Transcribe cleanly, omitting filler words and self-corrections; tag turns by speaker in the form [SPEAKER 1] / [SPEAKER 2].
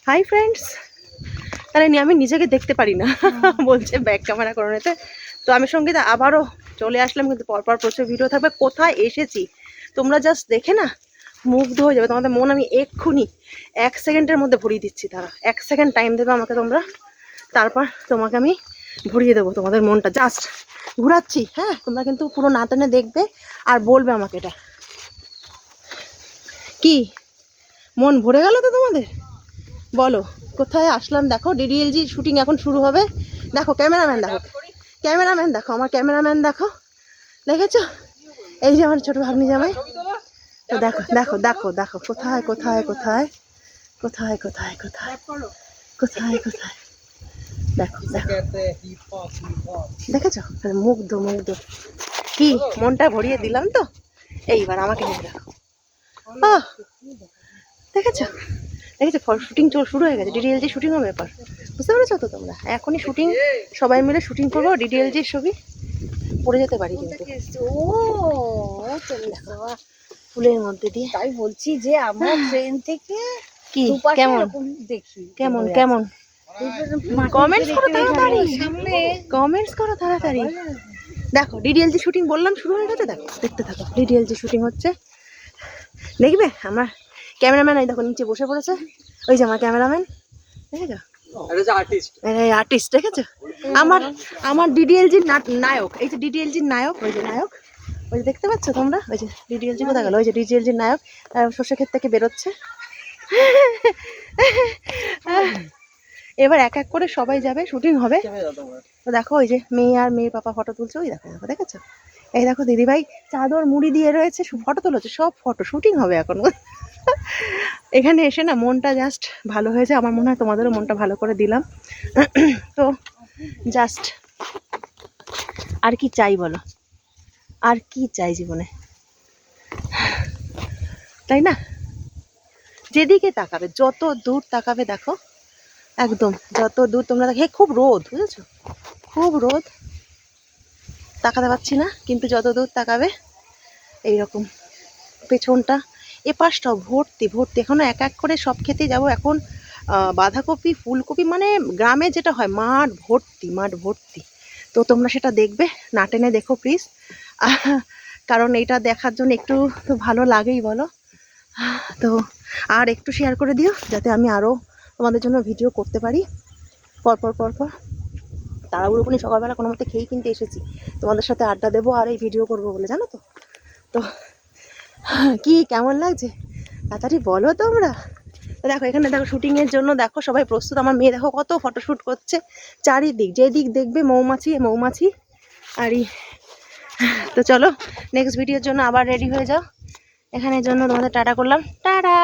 [SPEAKER 1] Hi friends. তাহলে আমি নিজেকে দেখতে পারি না বলছে ব্যাক ক্যামেরা করে নিতে। তো আমি সঙ্গীতা আবারও চলে আসলাম, কিন্তু পরপর প্রচুর ভিডিও থাকবে। কোথায় এসেছি তোমরা জাস্ট দেখে না মুগ্ধ হয়ে যাবে। তোমাদের মন আমি এক্ষুনি 1 সেকেন্ডের মধ্যে ভরিয়ে দিচ্ছি। তারা 1 সেকেন্ড টাইম দেবে আমাকে তোমরা, তারপর তোমাকে আমি ভরিয়ে দেবো তোমাদের মনটা। জাস্ট ঘুরাচ্ছি, হ্যাঁ? তোমরা কিন্তু পুরো না টেনে দেখবে আর বলবে আমাকে এটা কি মন ভরে গেল তো তোমাদের। বলো কোথায় আসলাম। দেখো ডিডিএলজি শুটিং এখন শুরু হবে। দেখো ক্যামেরাম্যান, দেখো ক্যামেরাম্যান, দেখো আমার ক্যামেরাম্যান, দেখো দেখেছো? এই যে আমার ছোট ভাগ্নি জামাই। তো দেখো দেখো দেখো দেখো কোথায় কোথায় কোথায় কোথায় কোথায় কোথায় কোথায় কোথায় দেখো দেখো দেখেছো? মুগ্ধ মুগ্ধ। কি মনটা ভরিয়ে দিলাম তো। এইবার আমাকে নিয়ে দেখো। আহ দেখেছো দেখেছো শুটিং শুরু হয়ে গেছে। ডিডিএলজি শুটিং হবে ব্যাপার, বুঝতে পেরেছো তো তোমরা? এখনই শুটিং, সবাই মিলে শুটিং করবো ডিডিএলজির ছবি। পড়ে যেতে পারি কিন্তু ফুলের মধ্যে দিয়ে।
[SPEAKER 2] তাই বলছি যে আমরা ট্রেন থেকে
[SPEAKER 1] কি কেমন
[SPEAKER 2] দেখি
[SPEAKER 1] কেমন কেমন কমেন্টস করো তাড়াতাড়ি, কমেন্টস করো তাড়াতাড়ি। দেখো ডিডিএলজি শুটিং বললাম শুরু হয়ে গেছে। দেখো দেখতে থাকো, ডিডিএলজি শুটিং হচ্ছে দেখবে। আমার ক্যামেরাম্যান এই দেখো নিচে বসে পড়েছে। ওই যে আমার ক্যামেরাম্যান, দেখেছো? আর্টিস্ট দেখেছো? আমার আমার ডিডিএলজির নায়ক। এই যে ডিডিএলজির নায়ক, ওই যে নায়ক, ওই যে দেখতে পাচ্ছ তোমরা? ওই যে ডিডিএলজি কোথায় গেল? ওই যে ডিডিএলজির নায়ক সর্ষে ক্ষেত থেকে বেরোচ্ছে। এবার এক এক করে সবাই যাবে, শুটিং হবে। তো দেখো ওই যে মেয়ে আর মেয়ের পাপা ফটো তুলছে। ওই দেখো দেখো দেখেছো? এই দেখো দিদিভাই চাদর মুড়ি দিয়ে রয়েছে, ফটো তুলেছে। সব ফটো শুটিং হবে এখন। এখানে এসে না মনটা জাস্ট ভালো হয়েছে। আমার মনে হয় তোমাদেরও মনটা ভালো করে দিলাম। তো জাস্ট আর কি চাই বলো? আর কি চাই জীবনে, তাই না? যেদিকে তাকাবে, যত দূর তাকাবে দেখো, একদম যত দূর তোমরা দেখো। খুব রোদ, বুঝেছো? খুব রোদ, তাকাতে পারছি না, কিন্তু যত দূর তাকাবে এইরকম পেছনটা এপাশটাও ভর্তি ভর্তি। এখনো এক এক করে সব খেতে যাব এখন। বাঁধাকপি, ফুলকপি, মানে গ্রামে যেটা হয় মাঠ ভর্তি, মাঠ ভর্তি। তো তোমরা সেটা দেখবে, না টেনে দেখো প্লিজ। কারণ এইটা দেখার জন্য একটু তো ভালো লাগেই বলো। তো আর একটু শেয়ার করে দিও, যাতে আমি আরও তোমাদের জন্য ভিডিও করতে পারি পরপর পরপর। তাড়াহুড়ো করে সকালবেলা কোনো মতে খেয়েই কিন্তু এসেছি তোমাদের সাথে আড্ডা দেবো আর এই ভিডিও করবো বলে, জানো তো? তো কি কেমন লাগছে তাড়াতাড়ি বলো তোমরা। দেখো এখানে দেখো শুটিংয়ের জন্য দেখো সবাই প্রস্তুত। আমার মেয়ে দেখো কত ফটোশ্যুট করছে। চারিদিক যেদিক দেখবে মৌমাছি মৌমাছি। আরই তো চলো নেক্সট ভিডিওর জন্য আবার রেডি হয়ে যাও। এখানের জন্য তোমাদের টাটা করলাম, টাটা।